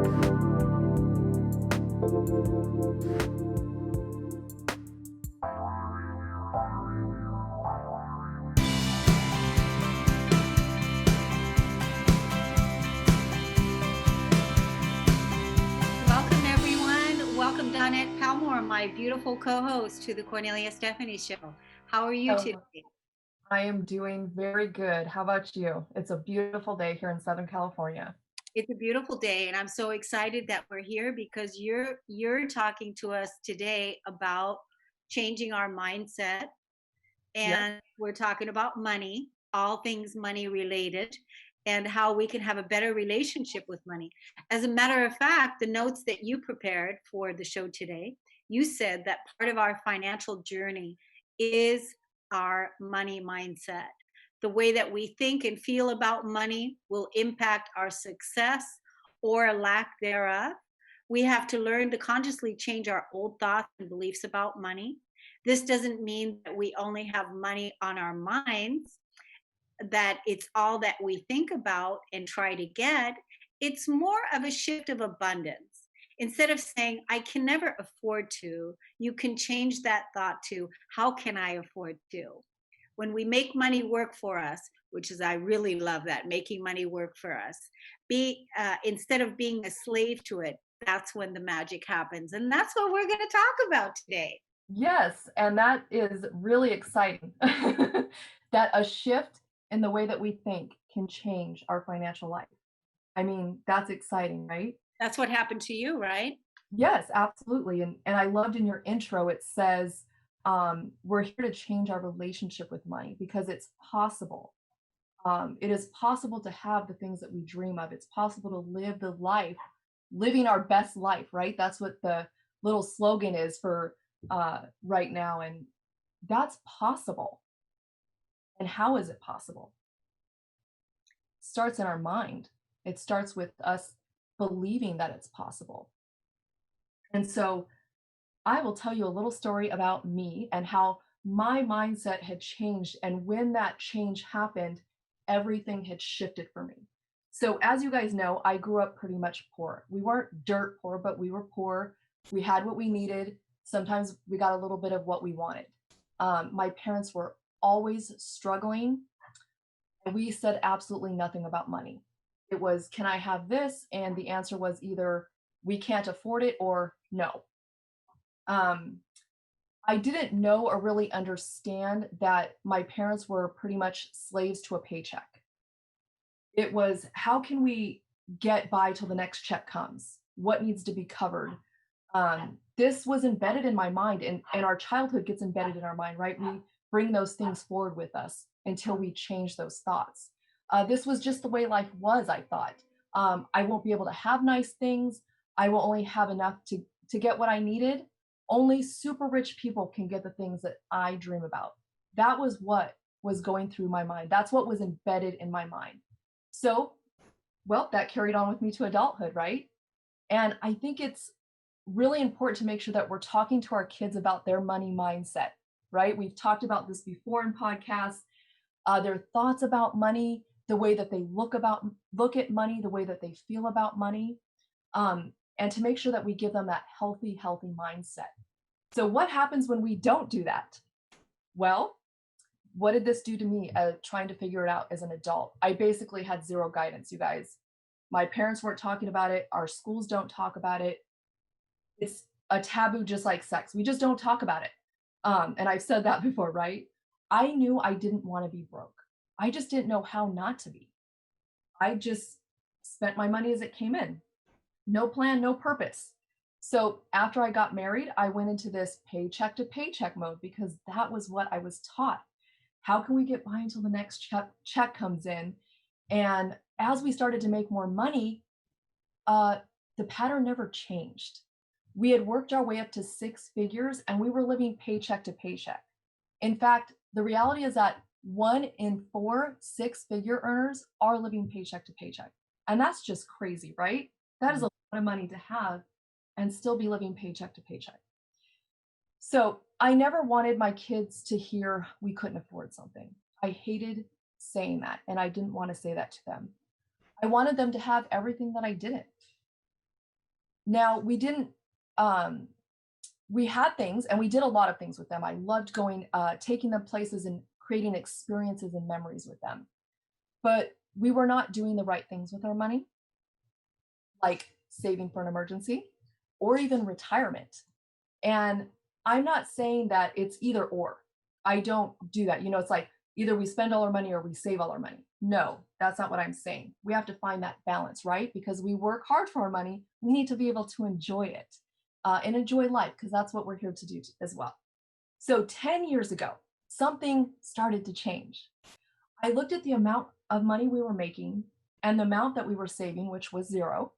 Welcome, everyone. Welcome, Dawnette Palmore, my beautiful co-host to the Kornelia Stephanie Show. How are you Oh, today? I am doing very good. How about you? It's a beautiful day here in Southern California. It's a beautiful day, and I'm so excited that we're here because you're talking to us today about changing our mindset, Yes. and we're talking about money, all things money related, and how we can have a better relationship with money. As a matter of fact, the notes that you prepared for the show today, you said that part of our financial journey is our money mindset. The way that we think and feel about money will impact our success or lack thereof. We have to learn to consciously change our old thoughts and beliefs about money. This doesn't mean that we only have money on our minds, that it's all that we think about and try to get. It's more of a shift of abundance. Instead of saying, I can never afford to, you can change that thought to, how can I afford to? When we make money work for us, which is, I really love that, making money work for us, instead of being a slave to it, that's when the magic happens. And that's what we're going to talk about today. Yes, and that is really exciting. That a shift in the way that we think can change our financial life. I mean, that's exciting, right? That's what happened to you, right? Yes, absolutely. And I loved in your intro, it says, we're here to change our relationship with money because it's possible. It is possible to have the things that we dream of. It's possible to live the life, living our best life, right? That's what the little slogan is for right now. And that's possible. And how is it possible? It starts in our mind. It starts with us believing that it's possible. And so I will tell you a little story about me and how my mindset had changed. And when that change happened, everything had shifted for me. So, as you guys know, I grew up pretty much poor. We weren't dirt poor, but we were poor. We had what we needed. Sometimes we got a little bit of what we wanted. My parents were always struggling, and we said absolutely nothing about money. It was, can I have this? And the answer was either we can't afford it or no. Um, I didn't know or really understand that my parents were pretty much slaves to a paycheck. It was, how can we get by till the next check comes? What needs to be covered? This was embedded in my mind, and our childhood gets embedded in our mind, right? We bring those things forward with us until we change those thoughts. This was just the way life was, I thought. I won't be able to have nice things. I will only have enough to get what I needed. Only super rich people can get the things that I dream about. That was what was going through my mind. That's what was embedded in my mind. So, well, that carried on with me to adulthood, right? And I think it's really important to make sure that we're talking to our kids about their money mindset, right? We've talked about this before in podcasts. Their thoughts about money, the way that they look at money, the way that they feel about money, and to make sure that we give them that healthy mindset. So what happens when we don't do that? Well, what did this do to me trying to figure it out as an adult? I basically had zero guidance, you guys. My parents weren't talking about it. Our schools don't talk about it. It's a taboo, just like sex. We just don't talk about it. And I've said that before, right? I knew I didn't want to be broke. I just didn't know how not to be. I just spent my money as it came in. No plan, no purpose. So after I got married, I went into this paycheck to paycheck mode because that was what I was taught. How can we get by until the next check comes in? And as we started to make more money, the pattern never changed. We had worked our way up to six figures and we were living paycheck to paycheck. In fact, the reality is that 1 in 4 six-figure earners are living paycheck to paycheck. And that's just crazy, right? That is a lot of money to have and still be living paycheck to paycheck. So I never wanted my kids to hear we couldn't afford something. I hated saying that, and I didn't want to say that to them. I wanted them to have everything that I didn't. Now we didn't, we had things and we did a lot of things with them. I loved going, taking them places and creating experiences and memories with them. But we were not doing the right things with our money, like saving for an emergency or even retirement. And I'm not saying that it's either or. I don't do that. It's like either we spend all our money or we save all our money. No, that's not what I'm saying. We have to find that balance, right? Because we work hard for our money. We need to be able to enjoy it and enjoy life because that's what we're here to do as well. So 10 years ago, something started to change. I looked at the amount of money we were making and the amount that we were saving, which was zero.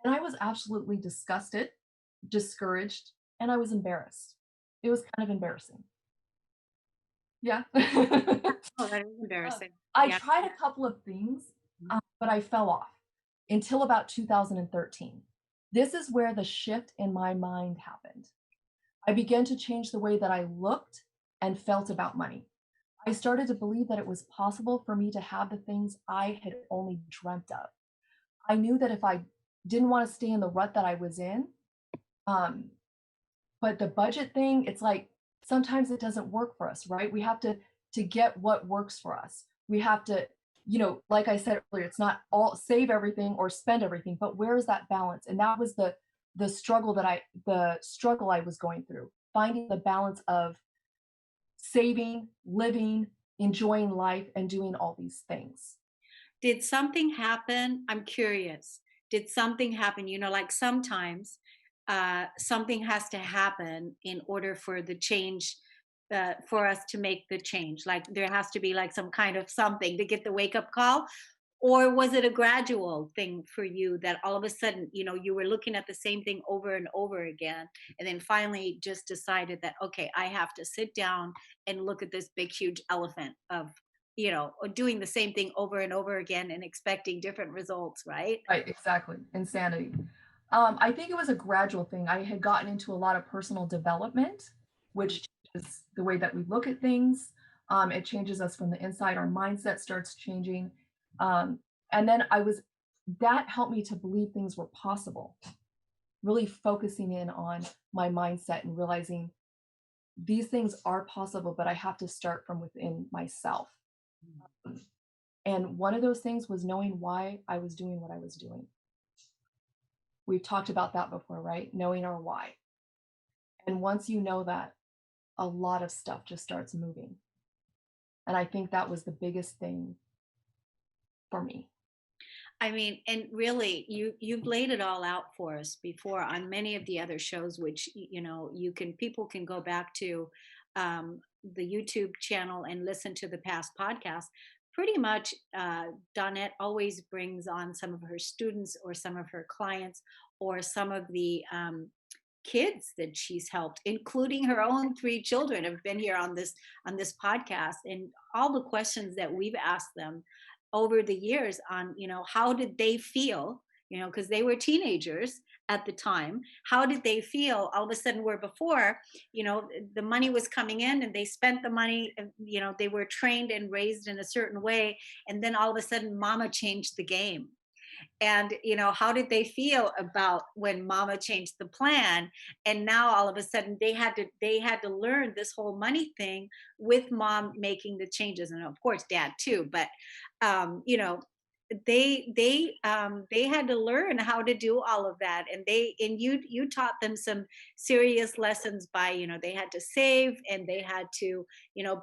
And I was absolutely disgusted, discouraged, and I was embarrassed. It was kind of embarrassing. Yeah. Oh, that is embarrassing. I Yeah. tried a couple of things, but I fell off until about 2013. This is where the shift in my mind happened. I began to change the way that I looked and felt about money. I started to believe that it was possible for me to have the things I had only dreamt of. I knew that if I didn't want to stay in the rut that I was in, um, but the budget thing, it's like sometimes it doesn't work for us, right? We have to get what works for us. We have to, like I said earlier, it's not all save everything or spend everything, but where is that balance? And that was the struggle I was going through, finding the balance of saving, living, enjoying life, and doing all these things. Did something happen? I'm curious. Did something happen? Like sometimes something has to happen in order for the change, for us to make the change. Like there has to be like some kind of something to get the wake up call. Or was it a gradual thing for you that all of a sudden, you were looking at the same thing over and over again, and then finally just decided that, okay, I have to sit down and look at this big, huge elephant of, or doing the same thing over and over again and expecting different results, right? Right, exactly. Insanity. I think it was a gradual thing. I had gotten into a lot of personal development, which changes the way that we look at things. It changes us from the inside. Our mindset starts changing. And then that helped me to believe things were possible, really focusing in on my mindset and realizing these things are possible, but I have to start from within myself. And one of those things was knowing why I was doing what I was doing. We've talked about that before, right? Knowing our why. And once you know that, a lot of stuff just starts moving. And I think that was the biggest thing for me. I mean, and really, you've laid it all out for us before on many of the other shows, which people can go back to the YouTube channel and listen to the past podcasts. Pretty much, Dawnette always brings on some of her students or some of her clients or some of the kids that she's helped, including her own three children, have been here on this podcast, and all the questions that we've asked them over the years on, how did they feel, because they were teenagers at the time. How did they feel all of a sudden, where before, the money was coming in and they spent the money, they were trained and raised in a certain way, and then all of a sudden mama changed the game. And how did they feel about when mama changed the plan, and now all of a sudden they had to learn this whole money thing with mom making the changes, and of course dad too, but they had to learn how to do all of that, and you taught them some serious lessons by, they had to save, and they had to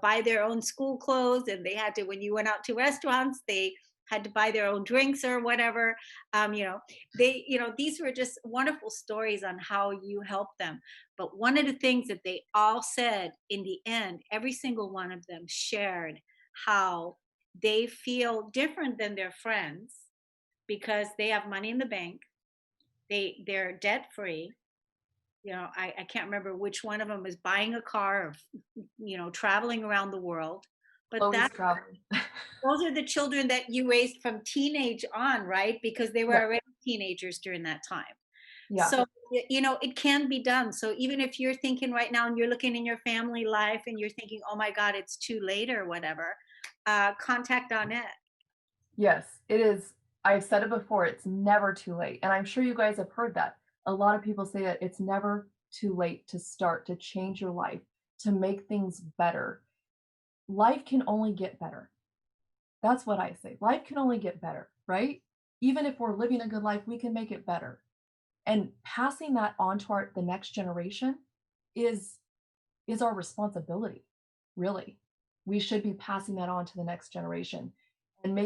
buy their own school clothes, and they had to, when you went out to restaurants, they had to buy their own drinks or whatever. These were just wonderful stories on how you helped them. But one of the things that they all said in the end, every single one of them shared how they feel different than their friends because they have money in the bank. They're debt free. I can't remember which one of them is buying a car or traveling around the world. But Always traveling. those are the children that you raised from teenage on, right? Because they were Yeah. already teenagers during that time. Yeah. So, it can be done. So even if you're thinking right now and you're looking in your family life and you're thinking, oh my God, it's too late or whatever, contact Dawnette. Yes, it is. I've said it before, it's never too late. And I'm sure you guys have heard that. A lot of people say that it's never too late to start, to change your life, to make things better. Life can only get better. That's what I say. Life can only get better, right? Even if we're living a good life, we can make it better. And passing that on to the next generation is our responsibility, really. We should be passing that on to the next generation and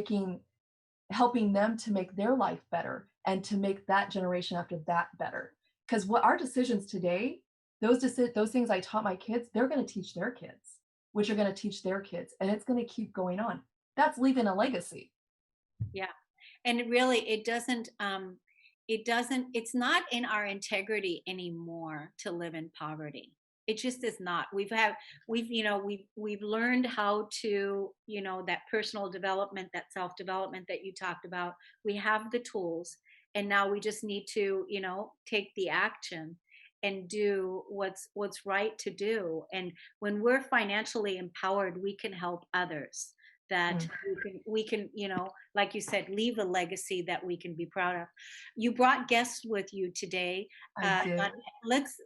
helping them to make their life better and to make that generation after that better. Because what our decisions today, those things I taught my kids, they're going to teach their kids, which are going to teach their kids, and it's going to keep going on. That's leaving a legacy. Yeah. And it doesn't, it's not in our integrity anymore to live in poverty. It just is not. We've learned how to, that personal development, that self-development that you talked about. We have the tools, and now we just need to, take the action and do what's right to do. And when we're financially empowered, we can help others, that we can, like you said, leave a legacy that we can be proud of. You brought guests with you today. I did.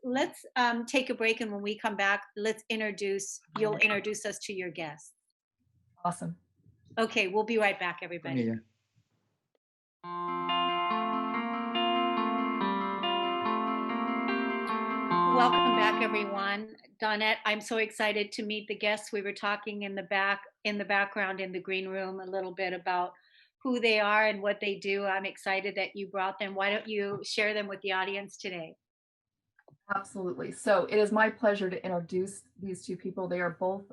Let's take a break, and when we come back, you'll introduce us to your guests. Awesome. Okay, we'll be right back, everybody. Yeah. Welcome back, everyone. Dawnette, I'm so excited to meet the guests. We were talking in the background in the green room a little bit about who they are and what they do. I'm excited that you brought them. Why don't you share them with the audience today? Absolutely. So it is my pleasure to introduce these two people. They are both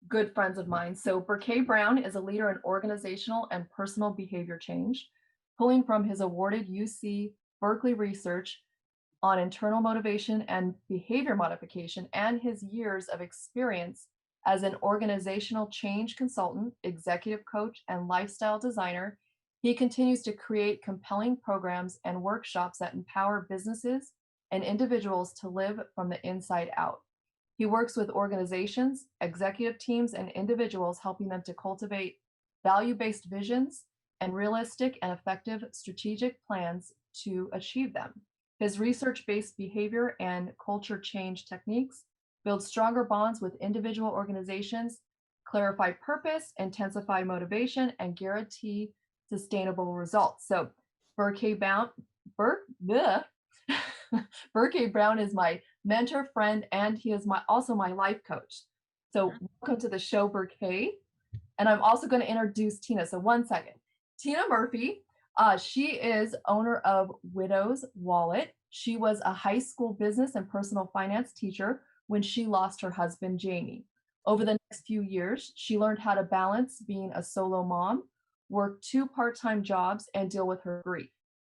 good friends of mine. So Berke Brown is a leader in organizational and personal behavior change, pulling from his awarded UC Berkeley research on internal motivation and behavior modification and his years of experience as an organizational change consultant, executive coach, and lifestyle designer. He continues to create compelling programs and workshops that empower businesses and individuals to live from the inside out. He works with organizations, executive teams, and individuals, helping them to cultivate value-based visions and realistic and effective strategic plans to achieve them. His research-based behavior and culture change techniques build stronger bonds with individual organizations, clarify purpose, intensify motivation, and guarantee sustainable results. So Berke Brown is my mentor, friend, and he is also my life coach. So welcome to the show, Berke. And I'm also going to introduce Tina. So one second. Tina Murphy, she is owner of Widow's Wallet. She was a high school business and personal finance teacher when she lost her husband, Jamie. Over the next few years, she learned how to balance being a solo mom, work 2 part-time jobs, and deal with her grief.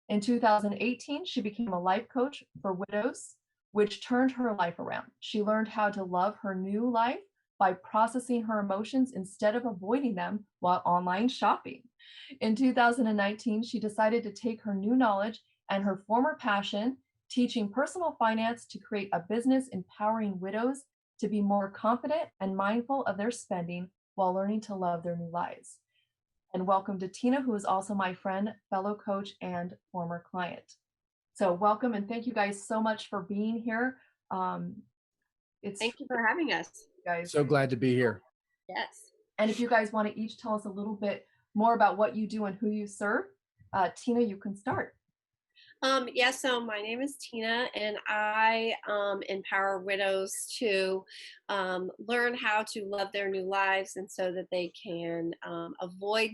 In 2018, she became a life coach for widows, which turned her life around. She learned how to love her new life by processing her emotions instead of avoiding them while online shopping. In 2019, she decided to take her new knowledge and her former passion, teaching personal finance, to create a business empowering widows to be more confident and mindful of their spending while learning to love their new lives. And welcome to Tina, who is also my friend, fellow coach, and former client. So welcome, and thank you guys so much for being here. Thank you for having us. Guys. So glad to be here. Yes. And if you guys want to each tell us a little bit more about what you do and who you serve, Tina, you can start. So my name is Tina, and I empower widows to learn how to love their new lives, and so that they can avoid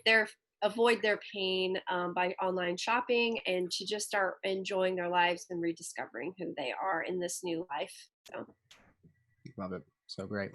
their pain by online shopping, and to just start enjoying their lives and rediscovering who they are in this new life. So. Love it. So great.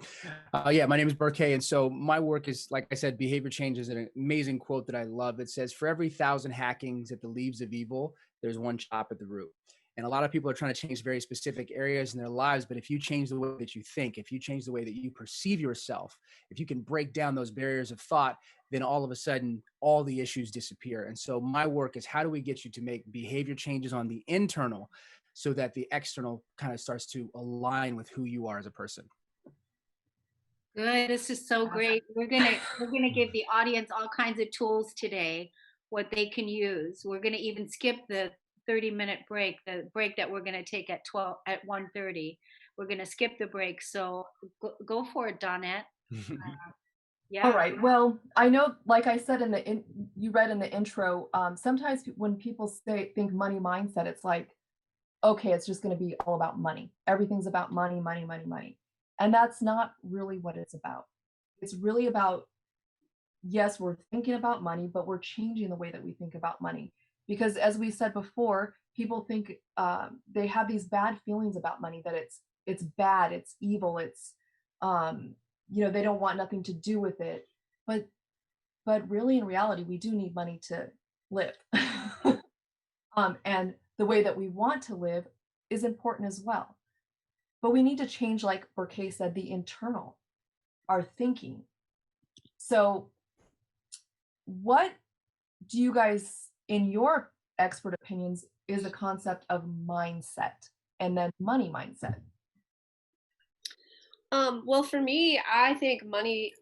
My name is Berke. And so my work is, like I said, behavior change is an amazing quote that I love. It says, for every 1,000 hackings at the leaves of evil, there's one chop at the root. And a lot of people are trying to change very specific areas in their lives. But if you change the way that you think, if you change the way that you perceive yourself, if you can break down those barriers of thought, then all of a sudden, all the issues disappear. And so my work is, how do we get you to make behavior changes on the internal so that the external kind of starts to align with who you are as a person? Good. This is so great. We're gonna give the audience all kinds of tools today, what they can use. We're gonna even skip the 30-minute break, the break that we're going to take at 1:30. We're going to skip the break. So go for it, Dawnette. All Yeah. right. Well, I know, like I said you read in the intro, sometimes when people think money mindset, it's like, okay, it's just going to be all about money. Everything's about money, money, money, money. And that's not really what it's about. It's really about, yes, we're thinking about money, but we're changing the way that we think about money. Because as we said before, people think they have these bad feelings about money, that it's bad, it's evil, it's they don't want nothing to do with it. But really, in reality, we do need money to live. And the way that we want to live is important as well. But we need to change, like Berke said, the internal, our thinking. So what do you guys, in your expert opinions, is the concept of mindset and then money mindset? Well, for me, I think money,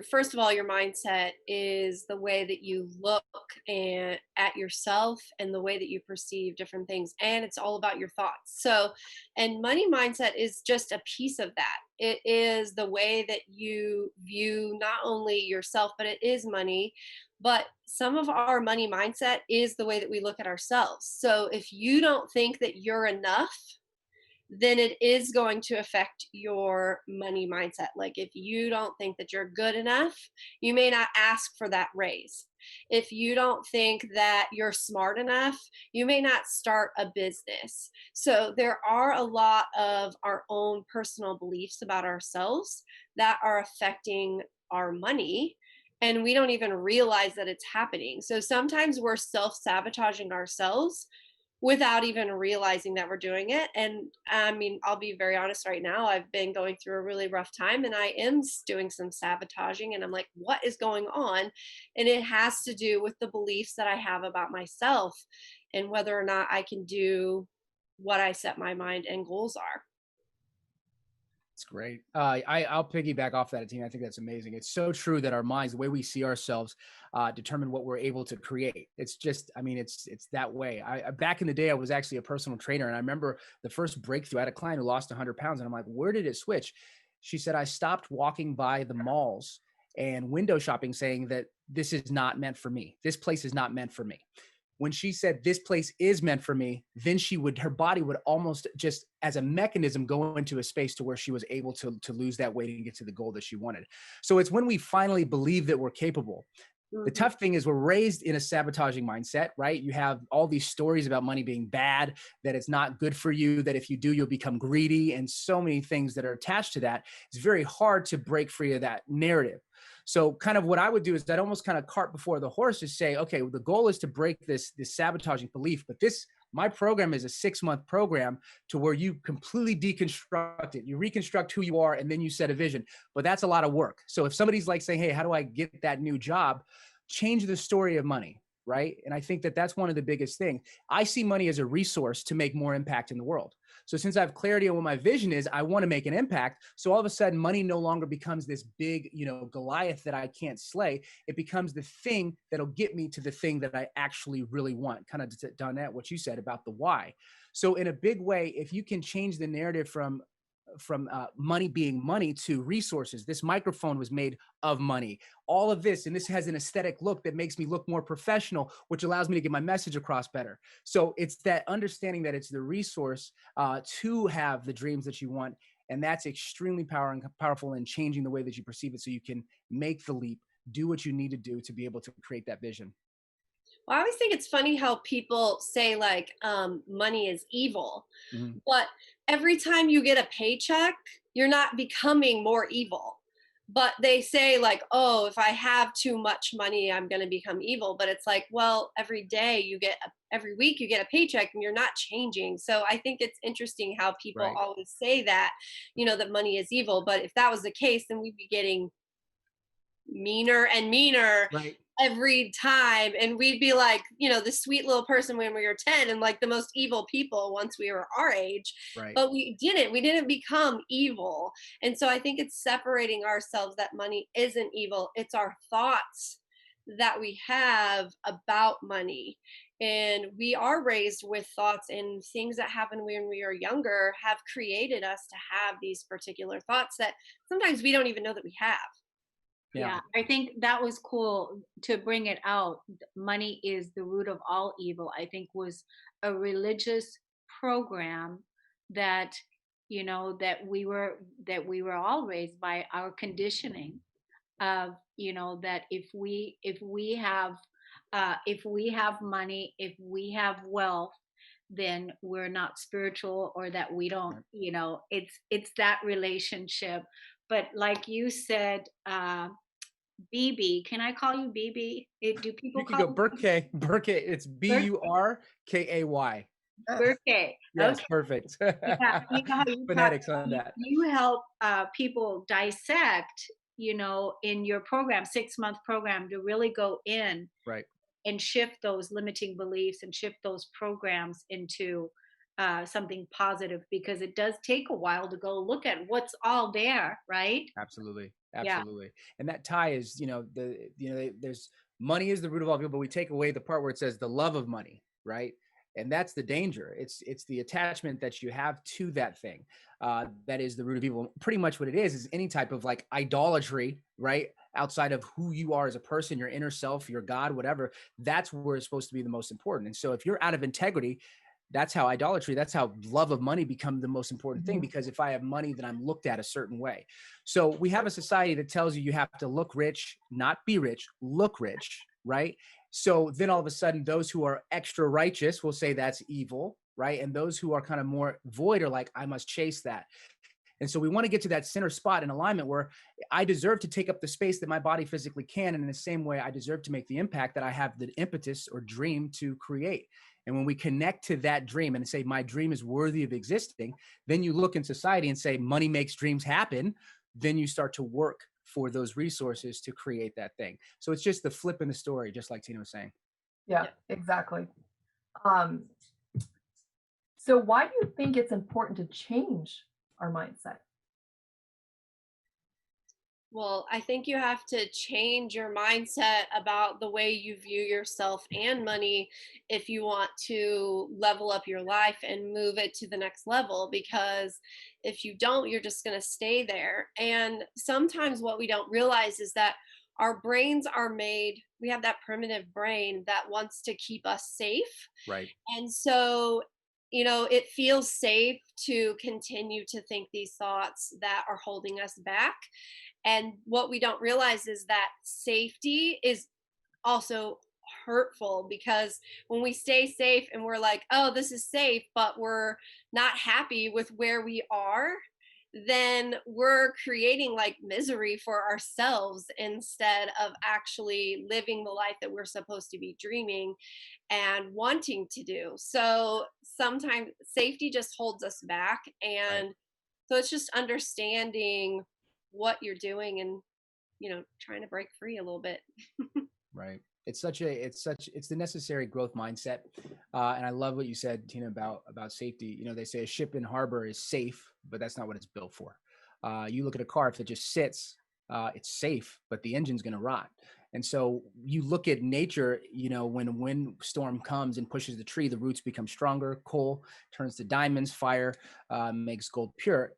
first of all, your mindset is the way that you look at yourself and the way that you perceive different things. And it's all about your thoughts. So, and money mindset is just a piece of that. It is the way that you view not only yourself, but it is money. But some of our money mindset is the way that we look at ourselves. So if you don't think that you're enough, then it is going to affect your money mindset. Like if you don't think that you're good enough, you may not ask for that raise. If you don't think that you're smart enough, you may not start a business. So there are a lot of our own personal beliefs about ourselves that are affecting our money, and we don't even realize that it's happening. So sometimes we're self-sabotaging ourselves without even realizing that we're doing it. And I mean, I'll be very honest right now, I've been going through a really rough time and I am doing some sabotaging, and I'm like, what is going on? And it has to do with the beliefs that I have about myself and whether or not I can do what I set my mind and goals are. It's great. I'll piggyback off that, Tina. I think that's amazing. It's so true that our minds, the way we see ourselves, determine what we're able to create. It's just, I mean, it's that way. Back in the day, I was actually a personal trainer, and I remember the first breakthrough. I had a client who lost 100 pounds, and I'm like, where did it switch? She said, I stopped walking by the malls and window shopping, saying that this is not meant for me. This place is not meant for me. When she said this place is meant for me, then her body would almost just as a mechanism go into a space to where she was able to lose that weight and get to the goal that she wanted. So it's when we finally believe that we're capable. The tough thing is we're raised in a sabotaging mindset, right? You have all these stories about money being bad, that it's not good for you, that if you do, you'll become greedy, and so many things that are attached to that. It's very hard to break free of that narrative. So kind of what I would do is I'd almost kind of cart before the horse to say, okay, well, the goal is to break this sabotaging belief, but my program is a 6-month program to where you completely deconstruct it. You reconstruct who you are, and then you set a vision. But that's a lot of work. So if somebody's like saying, hey, how do I get that new job? Change the story of money, right? And I think that that's one of the biggest things. I see money as a resource to make more impact in the world. So since I have clarity on what my vision is, I want to make an impact. So all of a sudden, money no longer becomes this big, Goliath that I can't slay. It becomes the thing that'll get me to the thing that I actually really want. Kind of Dawnette, what you said about the why. So in a big way, if you can change the narrative from money being money to resources. This microphone was made of money. All of this, and this has an aesthetic look that makes me look more professional, which allows me to get my message across better. So it's that understanding that it's the resource to have the dreams that you want. And that's extremely powerful in changing the way that you perceive it, so you can make the leap, do what you need to do to be able to create that vision. Well, I always think it's funny how people say like money is evil, but every time you get a paycheck, you're not becoming more evil. But they say like, oh, if I have too much money, I'm going to become evil. But it's like, well, every week you get a paycheck and you're not changing. So I think it's interesting how people always say that, that money is evil. But if that was the case, then we'd be getting meaner and meaner every time, and we'd be like the sweet little person when we were 10 and like the most evil people once we were our age, but we didn't become evil. And so I think it's separating ourselves, that money isn't evil, it's our thoughts that we have about money. And we are raised with thoughts, and things that happen when we are younger have created us to have these particular thoughts that sometimes we don't even know that we have. Yeah, I think that was cool to bring it out. Money is the root of all evil, I think was a religious program that, that we were all raised by our conditioning of, that if we have money, if we have wealth, then we're not spiritual, or that we don't, it's that relationship. But like you said, BB. Can I call you BB? Do people You can call go Berke. Berke. It's Berke? Burkay. Berke. Yes, Okay. perfect. Yeah. You know how you talk, Phonetics on that. you help people dissect, in your program, 6-month program, to really go in Right. and shift those limiting beliefs and shift those programs into something positive, because it does take a while to go look at what's all there, right? Absolutely. Yeah. Absolutely. And that tie is, there's money is the root of all evil, but we take away the part where it says the love of money, right? And that's the danger. It's the attachment that you have to that thing. That is the root of evil. Pretty much what it is any type of like idolatry, right? Outside of who you are as a person, your inner self, your God, whatever, that's where it's supposed to be the most important. And so if you're out of integrity, that's how idolatry, that's how love of money become the most important thing, because if I have money, then I'm looked at a certain way. So we have a society that tells you have to look rich, not be rich, look rich, right? So then all of a sudden, those who are extra righteous will say that's evil, right? And those who are kind of more void are like, I must chase that. And so we want to get to that center spot in alignment where I deserve to take up the space that my body physically can. And in the same way, I deserve to make the impact that I have the impetus or dream to create. And when we connect to that dream and say, my dream is worthy of existing, then you look in society and say, money makes dreams happen. Then you start to work for those resources to create that thing. So it's just the flip in the story, just like Tina was saying. Yeah, exactly. So why do you think it's important to change our mindset? Well, I think you have to change your mindset about the way you view yourself and money if you want to level up your life and move it to the next level. Because if you don't, you're just going to stay there. And sometimes what we don't realize is that our brains are made, we have that primitive brain that wants to keep us safe. Right. And so, it feels safe to continue to think these thoughts that are holding us back. And what we don't realize is that safety is also hurtful, because when we stay safe and we're like, oh, this is safe, but we're not happy with where we are, then we're creating like misery for ourselves instead of actually living the life that we're supposed to be dreaming and wanting to do. So sometimes safety just holds us back. And Right. so it's just understanding what you're doing and trying to break free a little bit. Right. It's the necessary growth mindset. And I love what you said, Tina, about safety. They say a ship in harbor is safe, but that's not what it's built for. You look at a car, if it just sits, it's safe, but the engine's going to rot. And so you look at nature, when a windstorm comes and pushes the tree, the roots become stronger, coal turns to diamonds, fire makes gold pure.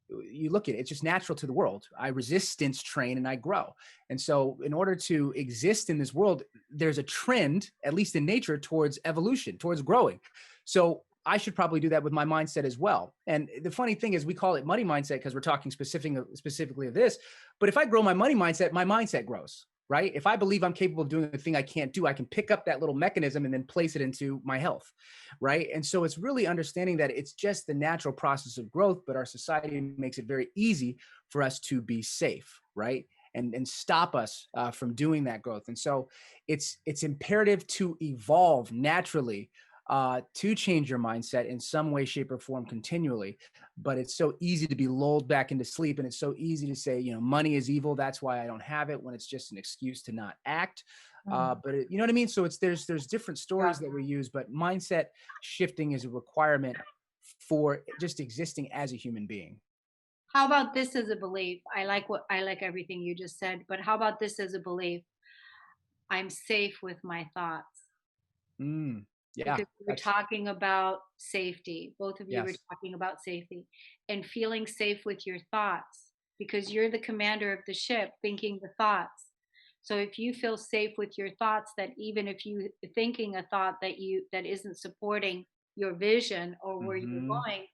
You look at it, it's just natural to the world. I resistance train and I grow. And so in order to exist in this world, there's a trend, at least in nature, towards evolution, towards growing. So I should probably do that with my mindset as well. And the funny thing is we call it money mindset because we're talking specifically of this. But if I grow my money mindset grows, right? If I believe I'm capable of doing the thing I can't do, I can pick up that little mechanism and then place it into my health, right? And so it's really understanding that it's just the natural process of growth, but our society makes it very easy for us to be safe, right? And stop us from doing that growth. And so it's imperative to evolve naturally, to change your mindset in some way, shape, or form continually. But it's so easy to be lulled back into sleep. And it's so easy to say, money is evil. That's why I don't have it, when it's just an excuse to not act. But you know what I mean? So there's different stories that we use, but mindset shifting is a requirement for just existing as a human being. How about this as a belief? I like everything you just said, but how about this as a belief? I'm safe with my thoughts. Yeah. Because we were talking about safety. Both of you were Yes. talking about safety and feeling safe with your thoughts because you're the commander of the ship thinking the thoughts. So if you feel safe with your thoughts, that even if you thinking a thought that isn't supporting your vision or where you're Hmm. going,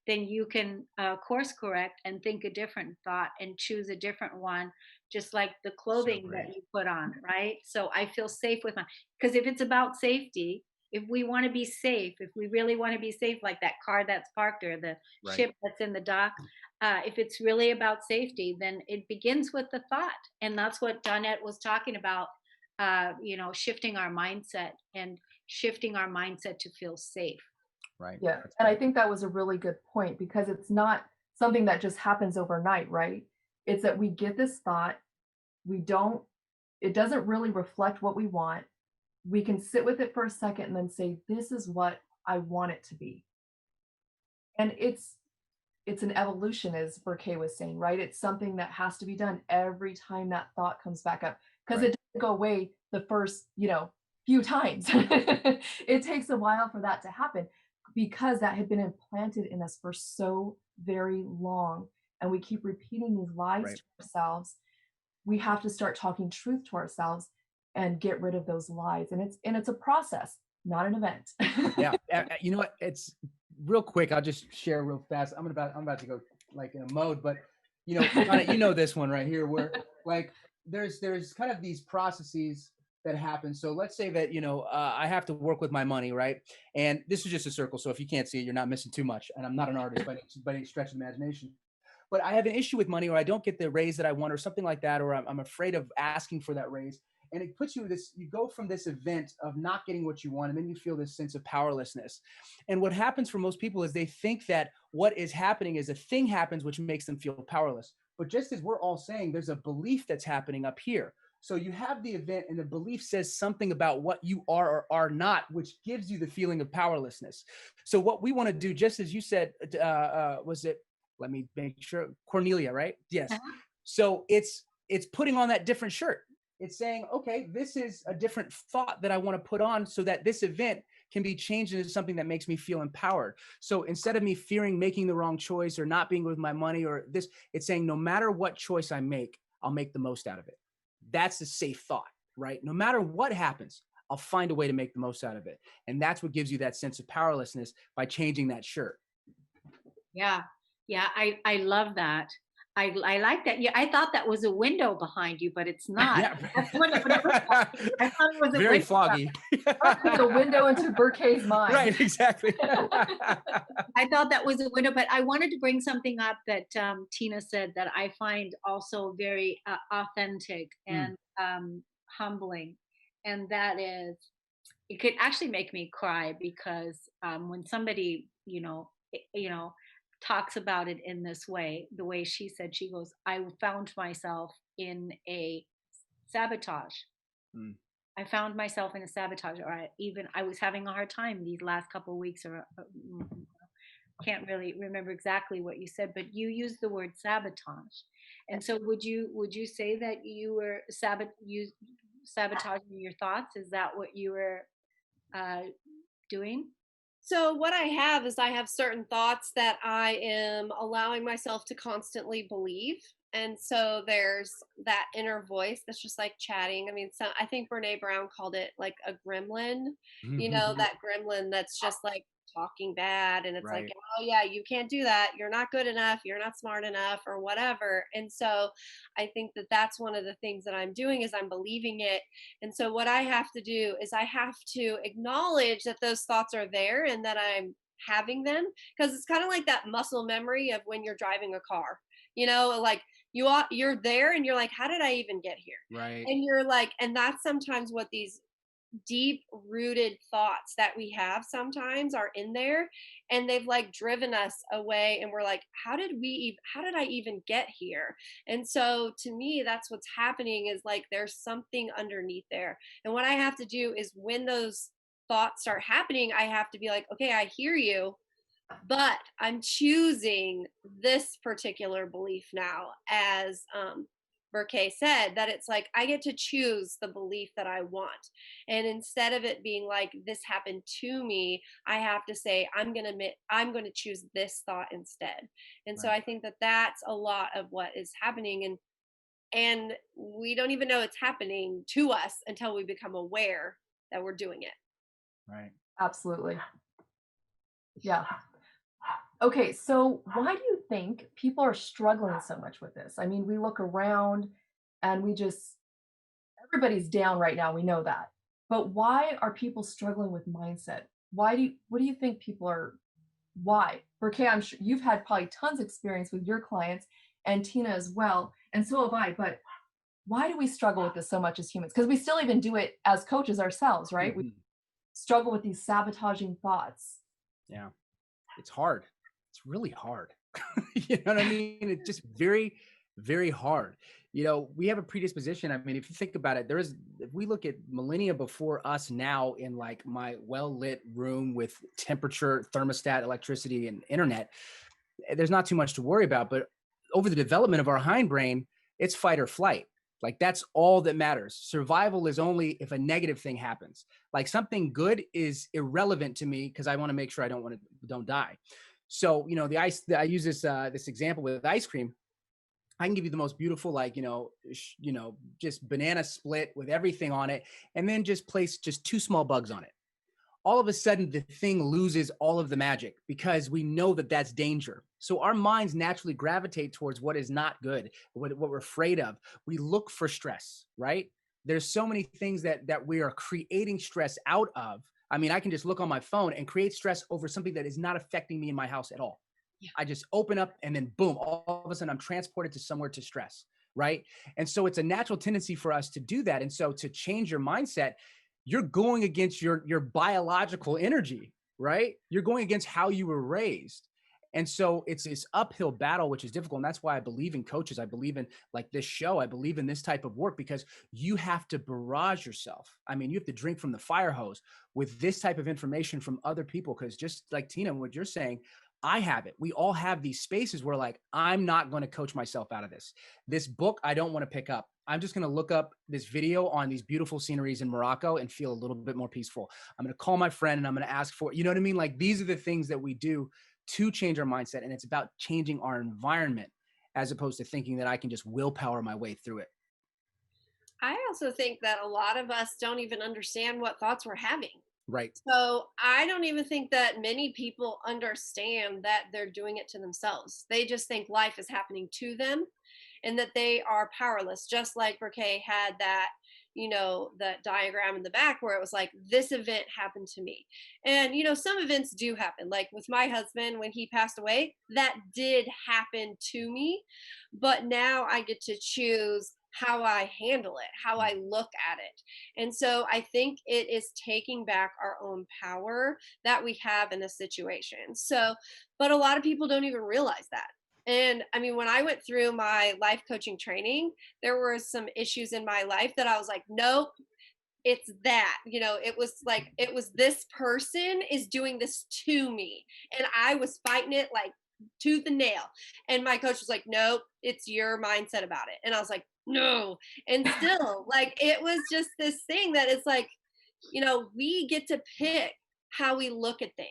then you can course correct and think a different thought and choose a different one, just like the So clothing that great. you put on, right? So I feel safe with my, because if it's about safety, if we want to be safe, if we really want to be safe, like that car that's parked or the Right. ship that's in the dock, if it's really about safety, then it begins with the thought. And that's what Dawnette was talking about, shifting our mindset and shifting our mindset to feel safe. Right. Yeah. That's And I great. think that was a really good point because it's not something that just happens overnight, right? It's that we get this thought, we don't, it doesn't really reflect what we want. We can sit with it for a second and then say, this is what I want it to be. And it's an evolution, as Berke was saying, right? It's something that has to be done every time that thought comes back up because Right. it doesn't go away the first, few times. It takes a while for that to happen because that had been implanted in us for so very long. And we keep repeating these lies Right. to ourselves. We have to start talking truth to ourselves and get rid of those lies. And it's a process, not an event. Yeah. You know what? It's real quick. I'll just share real fast. I'm about to go like in a mode, but this one right here where like there's kind of these processes that happen. So let's say that, I have to work with my money, right? And this is just a circle. So if you can't see it, you're not missing too much. And I'm not an artist by any stretch of the imagination. But I have an issue with money, or I don't get the raise that I want, or something like that, or I'm afraid of asking for that raise. And it puts you you go from this event of not getting what you want, and then you feel this sense of powerlessness. And what happens for most people is they think that what is happening is a thing happens which makes them feel powerless. But just as we're all saying, there's a belief that's happening up here. So you have the event, and the belief says something about what you are or are not, which gives you the feeling of powerlessness. So what we want to do, just as you said, was it? Let me make sure. Cornelia, right? Yes. Uh-huh. So it's putting on that different shirt. It's saying, okay, this is a different thought that I want to put on so that this event can be changed into something that makes me feel empowered. So instead of me fearing making the wrong choice or not being with my money or this, it's saying no matter what choice I make, I'll make the most out of it. That's a safe thought, right? No matter what happens, I'll find a way to make the most out of it. And that's what gives you that sense of powerlessness by changing that shirt. Yeah. Yeah. I love that. I like that. Yeah. I thought that was a window behind you, but it's not. Yeah. That's what it looked like. I thought it was a Very window. foggy. It's a window into Berke's mind. Right, exactly. I thought that was a window, but I wanted to bring something up that Tina said that I find also very authentic and humbling. And that is, it could actually make me cry because when somebody, talks about it in this way, the way she said, she goes, I found myself in a sabotage. Mm. I found myself in a sabotage, or I was having a hard time these last couple of weeks, or can't really remember exactly what you said, but you used the word sabotage. And so, would you say that you were sabotaging your thoughts? Is that what you were uh, doing? So what I have is I have certain thoughts that I am allowing myself to constantly believe. And so there's that inner voice that's just like chatting. I mean, so I think Berke Brown called it like a gremlin, that gremlin that's just like talking bad. And it's like, Right. oh, yeah, you can't do that. You're not good enough. You're not smart enough or whatever. And so I think that that's one of the things that I'm doing is I'm believing it. And so what I have to do is I have to acknowledge that those thoughts are there and that I'm having them, because it's kind of like that muscle memory of when you're driving a car. Like you're there and you're like, how did I even get here? Right. And you're like, and that's sometimes what these deep rooted thoughts that we have sometimes are in there, and they've like driven us away, and we're like, how did I even get here? And so to me, that's what's happening, is like there's something underneath there. And what I have to do is when those thoughts start happening, I have to be like, okay, I hear you, but I'm choosing this particular belief now as Berke said, that it's like I get to choose the belief that I want. And instead of it being like this happened to me, I have to say I'm going to choose this thought instead. And so Right. I think that that's a lot of what is happening, and we don't even know it's happening to us until we become aware that we're doing it. Right. Absolutely. Yeah. Okay, so why do you think people are struggling so much with this? I mean, we look around and everybody's down right now, we know that. But why are people struggling with mindset? What do you think people are, why? Berke, I'm sure you've had probably tons of experience with your clients, and Tina as well, and so have I, but why do we struggle with this so much as humans? Because we still even do it as coaches ourselves, right? We Mhm. struggle with these sabotaging thoughts. Yeah. It's hard. It's really hard. You know what I mean? It's just very, very hard. You know, we have a predisposition. I mean, if you think about it, if we look at millennia before us now in like my well-lit room with temperature, thermostat, electricity, and internet, there's not too much to worry about. But over the development of our hindbrain, it's fight or flight. Like that's all that matters. Survival is only if a negative thing happens. Like something good is irrelevant to me because I want to make sure I don't die. So, you know, I use this example with ice cream. I can give you the most beautiful, like, just banana split with everything on it, and then just place just two small bugs on it. All of a sudden the thing loses all of the magic because we know that that's danger. So our minds naturally gravitate towards what is not good, what we're afraid of. We look for stress, right? There's so many things that we are creating stress out of. I mean, I can just look on my phone and create stress over something that is not affecting me in my house at all. Yeah. I just open up and then boom, all of a sudden I'm transported to somewhere to stress, right? And so it's a natural tendency for us to do that. And so to change your mindset, you're going against your biological energy, right? You're going against how you were raised. And so it's this uphill battle, which is difficult. And that's why I believe in coaches. I believe in like this show. I believe in this type of work because you have to barrage yourself. I mean, you have to drink from the fire hose with this type of information from other people. Because just like Tina, what you're saying, I have it. We all have these spaces where like, I'm not going to coach myself out of this. This book, I don't want to pick up. I'm just going to look up this video on these beautiful sceneries in Morocco and feel a little bit more peaceful. I'm going to call my friend and I'm going to ask for, you know what I mean? Like these are the things that we do to change our mindset. And it's about changing our environment as opposed to thinking that I can just willpower my way through it. I also think that a lot of us don't even understand what thoughts we're having. Right. So I don't even think that many people understand that they're doing it to themselves. They just think life is happening to them and that they are powerless, just like Berke had that, that diagram in the back where it was like, this event happened to me. And, some events do happen. Like with my husband, when he passed away, that did happen to me. But now I get to choose how I handle it, how I look at it. And so I think it is taking back our own power that we have in a situation. So, but a lot of people don't even realize that. And I mean, when I went through my life coaching training, there were some issues in my life that I was like, nope, it's that. It was this person is doing this to me. And I was fighting it like tooth and nail. And my coach was like, nope, it's your mindset about it. And I was like, no. And still, like, it was just this thing that it's like, we get to pick how we look at things.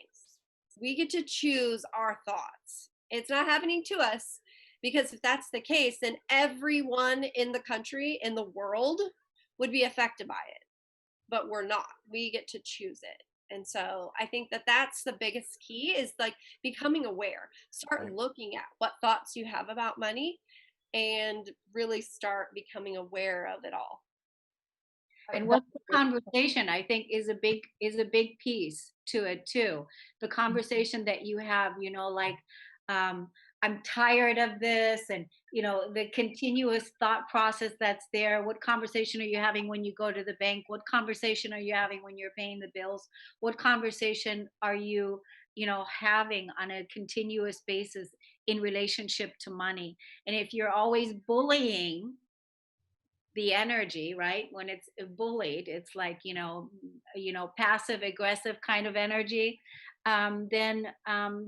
We get to choose our thoughts. It's not happening to us, because if that's the case, then everyone in the country, in the world, would be affected by it. But we're not. We get to choose it. And so I think that that's the biggest key, is like becoming aware. Start Right. looking at what thoughts you have about money and really start becoming aware of it all. And what's the conversation, I think, is a big piece to it too. The conversation that you have, like, I'm tired of this, and the continuous thought process that's there. What conversation are you having when you go to the bank? What conversation are you having when you're paying the bills? What conversation are you having on a continuous basis in relationship to money? And if you're always bullying the energy, right, when it's bullied, it's like passive aggressive kind of energy, then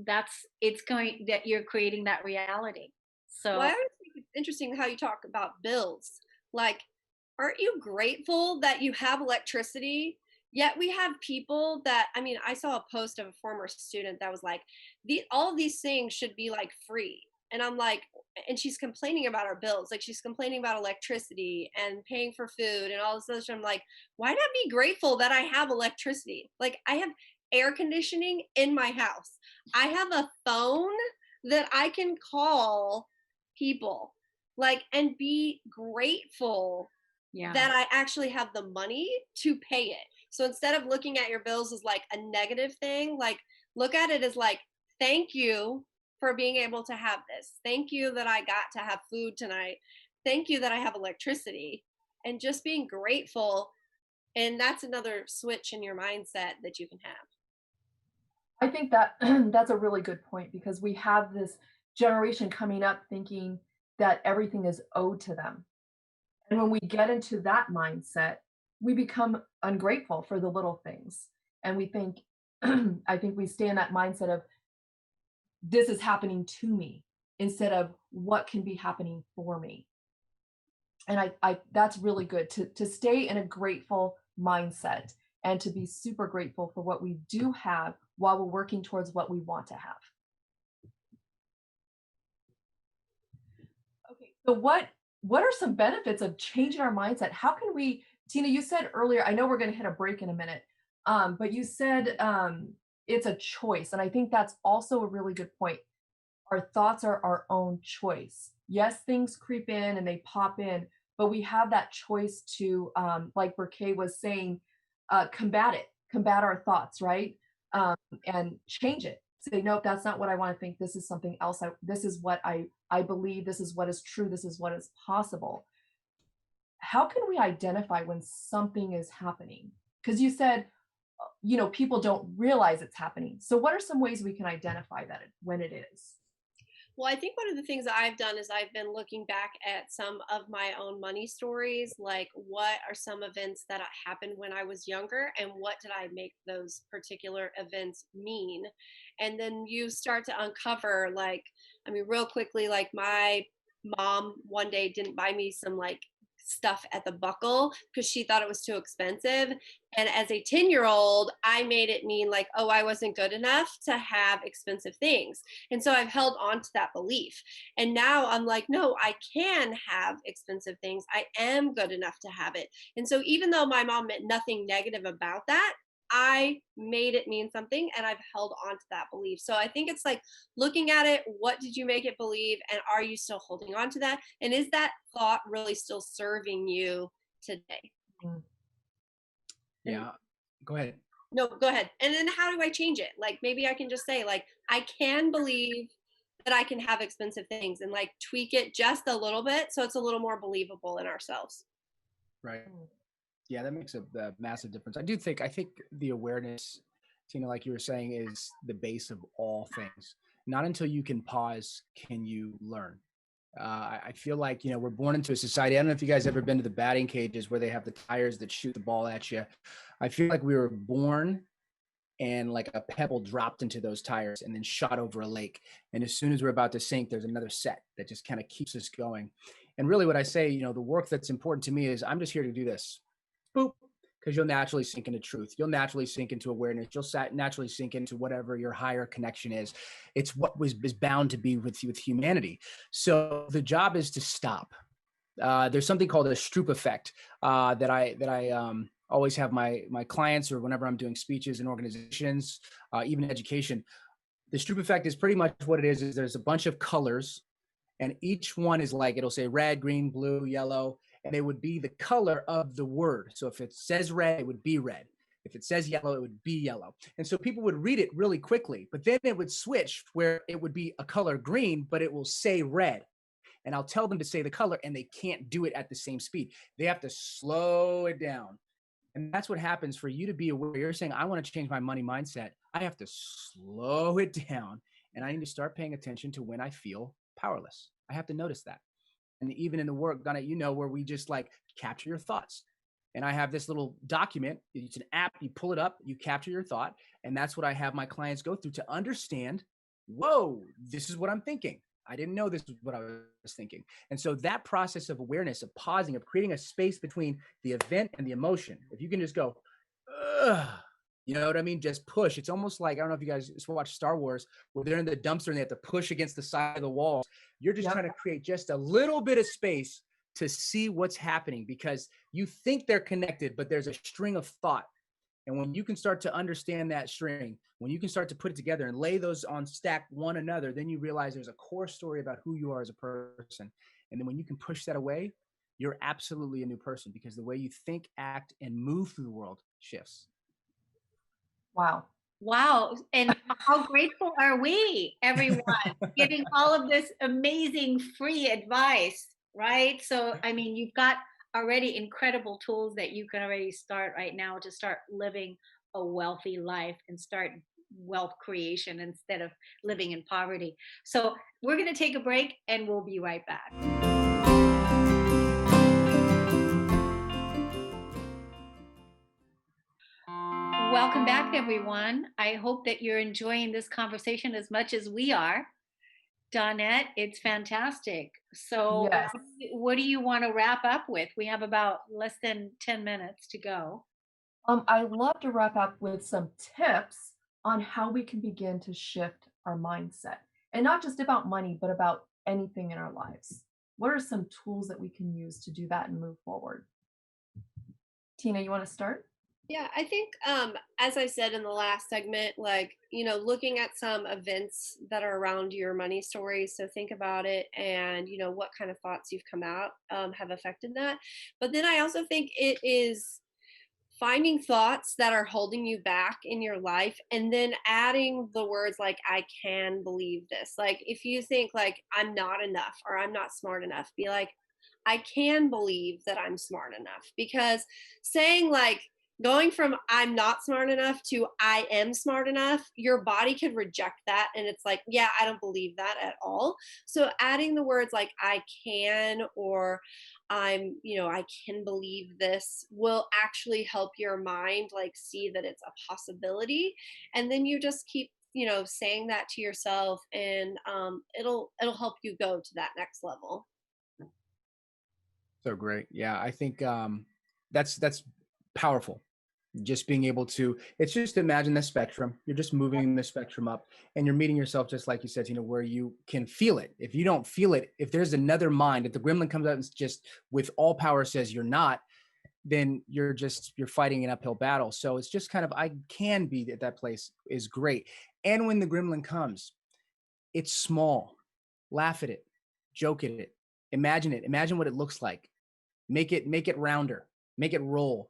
that's it's going that you're creating that reality. Well, I So always think interesting how you talk about bills. Like, aren't you grateful that you have electricity? Yet we have people that, I mean, I saw a post of a former student that was like, all of these things should be like free. And I'm like, and she's complaining about our bills. Like she's complaining about electricity and paying for food and all this other stuff. I'm like, why not be grateful that I have electricity? Like I have air conditioning in my house. I have a phone that I can call people, like, and be grateful Yeah. that I actually have the money to pay it. So instead of looking at your bills as like a negative thing, like look at it as like, thank you for being able to have this. Thank you that I got to have food tonight. Thank you that I have electricity, and just being grateful. And that's another switch in your mindset that you can have. I think that that's a really good point, because we have this generation coming up thinking that everything is owed to them. And when we get into that mindset, we become ungrateful for the little things. And we think, I think we stay in that mindset of this is happening to me instead of what can be happening for me. And I that's really good to stay in a grateful mindset and to be super grateful for what we do have while we're working towards what we want to have. Okay, so what are some benefits of changing our mindset? How can we, Tina, you said earlier, I know we're going to hit a break in a minute, but you said it's a choice. And I think that's also a really good point. Our thoughts are our own choice. Yes, things creep in and they pop in, but we have that choice to, like Berke was saying, combat it, combat our thoughts, right? And change it. Say, nope, that's not what I want to think. This is something else. This is what I believe. This is what is true. This is what is possible. How can we identify when something is happening? Because you said, people don't realize it's happening. So what are some ways we can identify that when it is? Well, I think one of the things that I've done is I've been looking back at some of my own money stories, like what are some events that happened when I was younger and what did I make those particular events mean? And then you start to uncover, like, I mean, real quickly, like my mom one day didn't buy me some like stuff at the buckle because she thought it was too expensive. And as a 10-year-old, I made it mean like, oh, I wasn't good enough to have expensive things. And so I've held on to that belief. And now I'm like, no, I can have expensive things. I am good enough to have it. And so even though my mom meant nothing negative about that, I made it mean something and I've held on to that belief. So I think it's like looking at it, what did you make it believe? And are you still holding on to that? And is that thought really still serving you today? Yeah. Go ahead. No, go ahead. And then how do I change it? Like maybe I can just say, like, I can believe that I can have expensive things and like tweak it just a little bit so it's a little more believable in ourselves. Right. Yeah, that makes a massive difference. I think the awareness, Tina, like you were saying, is the base of all things. Not until you can pause can you learn. I feel like, we're born into a society. I don't know if you guys ever been to the batting cages where they have the tires that shoot the ball at you. I feel like we were born and like a pebble dropped into those tires and then shot over a lake. And as soon as we're about to sink, there's another set that just kind of keeps us going. And really what I say, the work that's important to me is I'm just here to do this. Boop. Because you'll naturally sink into truth. You'll naturally sink into awareness. You'll naturally sink into whatever your higher connection is. It's what is bound to be with humanity. So the job is to stop. There's something called a Stroop effect that I always have my clients, or whenever I'm doing speeches in organizations, even education. The Stroop effect is pretty much what it is there's a bunch of colors, and each one is like, it'll say red, green, blue, yellow, and it would be the color of the word. So if it says red, it would be red. If it says yellow, it would be yellow. And so people would read it really quickly, but then it would switch where it would be a color green, but it will say red. And I'll tell them to say the color, and they can't do it at the same speed. They have to slow it down. And that's what happens for you to be aware. You're saying, I want to change my money mindset. I have to slow it down, and I need to start paying attention to when I feel powerless. I have to notice that. And even in the work, Dawnette, where we just like capture your thoughts. And I have this little document. It's an app. You pull it up, you capture your thought. And that's what I have my clients go through to understand, whoa, this is what I'm thinking. I didn't know this was what I was thinking. And so that process of awareness, of pausing, of creating a space between the event and the emotion, if you can just go, ugh, you know what I mean? Just push. It's almost like, I don't know if you guys watch Star Wars, where they're in the dumpster and they have to push against the side of the wall. You're just trying to create just a little bit of space to see what's happening, because you think they're connected, but there's a string of thought. And when you can start to understand that string, when you can start to put it together and lay those on stack one another, then you realize there's a core story about who you are as a person. And then when you can push that away, you're absolutely a new person, because the way you think, act, and move through the world shifts. Wow. Wow. And how grateful are we, everyone, getting all of this amazing free advice, right? So, I mean, you've got already incredible tools that you can already start right now to start living a wealthy life and start wealth creation instead of living in poverty. So, we're going to take a break and we'll be right back. Welcome back, everyone. I hope that you're enjoying this conversation as much as we are. Dawnette, it's fantastic. So, Yes. what do you want to wrap up with? We have about less than 10 minutes to go. I'd love to wrap up with some tips on how we can begin to shift our mindset. And not just about money, but about anything in our lives. What are some tools that we can use to do that and move forward? Tina, you want to start? Yeah, I think as I said in the last segment, like, looking at some events that are around your money stories. So think about it and, what kind of thoughts you've come out have affected that. But then I also think it is finding thoughts that are holding you back in your life and then adding the words like, I can believe this. Like, if you think like, I'm not enough or I'm not smart enough, be like, I can believe that I'm smart enough. Because saying like, going from I'm not smart enough to I am smart enough, your body could reject that. And it's like, yeah, I don't believe that at all. So adding the words like I can, or I can believe this, will actually help your mind like see that it's a possibility. And then you just keep, saying that to yourself, and it'll help you go to that next level. So great. Yeah, I think that's powerful. Just being able to, it's just imagine the spectrum. You're just moving the spectrum up, and you're meeting yourself, just like you said, where you can feel it. If you don't feel it, if there's another mind, if the gremlin comes out and just with all power says you're not, then you're fighting an uphill battle. So it's just kind of, I can be at that place is great. And when the gremlin comes, it's small. Laugh at it, joke at it, imagine what it looks like. Make it rounder, make it roll,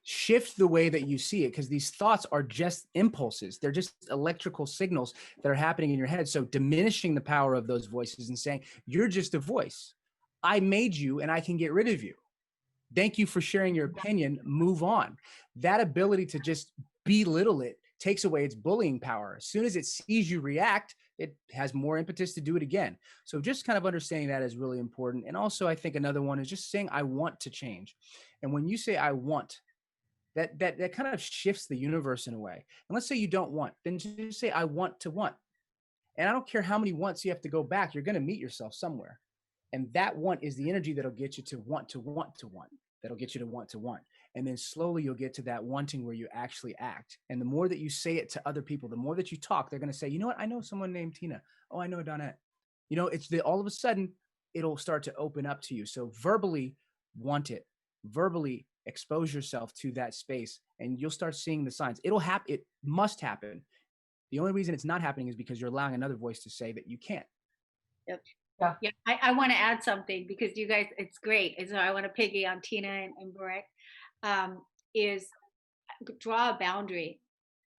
shift the way that you see it, because these thoughts are just impulses. They're just electrical signals that are happening in your head. So diminishing the power of those voices and saying, you're just a voice. I made you and I can get rid of you. Thank you for sharing your opinion. Move on. That ability to just belittle it takes away its bullying power. As soon as it sees you react, it has more impetus to do it again. So just kind of understanding that is really important. And also, I think another one is just saying, I want to change. And when you say I want, that kind of shifts the universe in a way. And let's say you don't want, then just say, I want to want. And I don't care how many wants you have to go back, you're going to meet yourself somewhere. And that want is the energy that'll get you to want to want to want. That'll get you to want to want. And then slowly you'll get to that wanting where you actually act. And the more that you say it to other people, the more that you talk, they're going to say, you know what? I know someone named Tina. Oh, I know Dawnette. All of a sudden it'll start to open up to you. So verbally want it, verbally expose yourself to that space, and you'll start seeing the signs. It'll happen. It must happen. The only reason it's not happening is because you're allowing another voice to say that you can't. Yep. Yeah, I want to add something, because you guys, it's great. And so I want to piggy on Tina and Berke, is draw a boundary.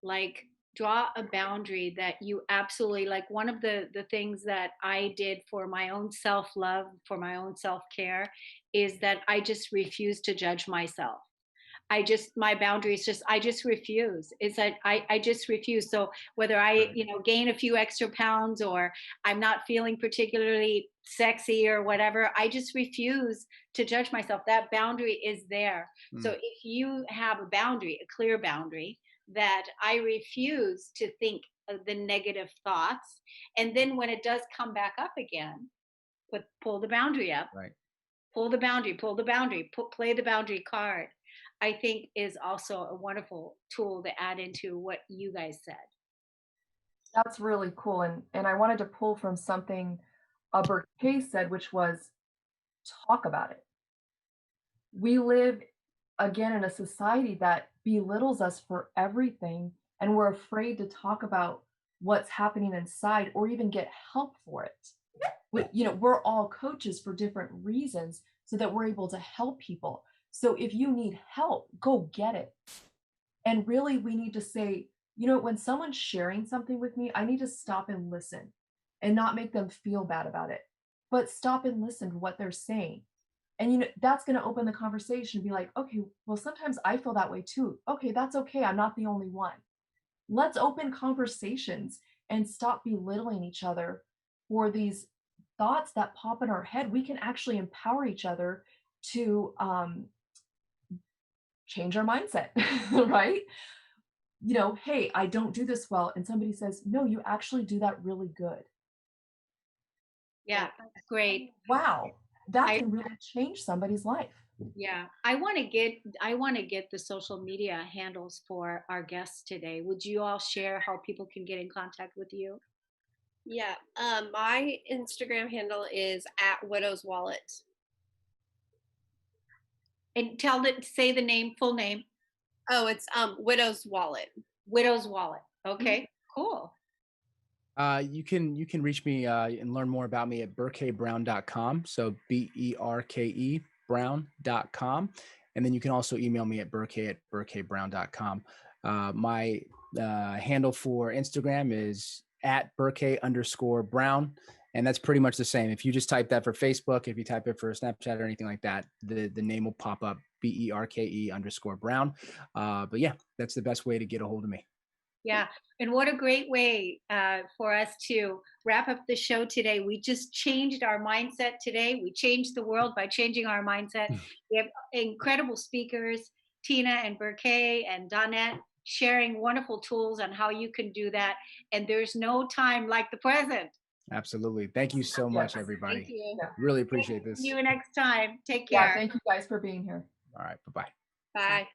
Like, draw a boundary that you absolutely, like, one of the things that I did for my own self-love, for my own self-care, is that I just refuse to judge myself. My boundaries I just refuse. It's like, I just refuse. So whether I, gain a few extra pounds, or I'm not feeling particularly sexy or whatever, I just refuse to judge myself. That boundary is there. So if you have a boundary, a clear boundary, that I refuse to think of the negative thoughts. And then when it does come back up again, pull the boundary up, Right. pull the boundary, play the boundary card, I think is also a wonderful tool to add into what you guys said. That's really cool. And I wanted to pull from something Berke said, which was talk about it. We live again in a society that belittles us for everything, and we're afraid to talk about what's happening inside or even get help for it. We're all coaches for different reasons so that we're able to help people. So if you need help, go get it. And really, we need to say, when someone's sharing something with me, I need to stop and listen and not make them feel bad about it, but stop and listen to what they're saying. And that's going to open the conversation and be like, okay, well, sometimes I feel that way too. Okay, that's okay. I'm not the only one. Let's open conversations and stop belittling each other for these thoughts that pop in our head. We can actually empower each other to change our mindset, right? Hey, I don't do this well. And somebody says, no, you actually do that really good. Yeah, that's great. Wow, that can really change somebody's life. Yeah, I want to get the social media handles for our guests today. Would you all share how people can get in contact with you? Yeah, my Instagram handle is @widows_wallet. And say the name, full name. Oh, it's Widow's Wallet. Widow's Wallet. Okay, cool. You can reach me and learn more about me at berkebrown.com. So BERKE brown.com. And then you can also email me at berkebrown.com. My handle for Instagram is @Berke_Brown. And that's pretty much the same. If you just type that for Facebook, if you type it for Snapchat or anything like that, the name will pop up, BERKE_Brown. But yeah, that's the best way to get a hold of me. Yeah, and what a great way for us to wrap up the show today. We just changed our mindset today. We changed the world by changing our mindset. We have incredible speakers, Tina and Berke and Dawnette, sharing wonderful tools on how you can do that. And there's no time like the present. Absolutely. Thank you so much, everybody. Thank you. Yeah. Really appreciate this. See you next time. Take care. Yeah, thank you guys for being here. All right. Bye-bye. Bye.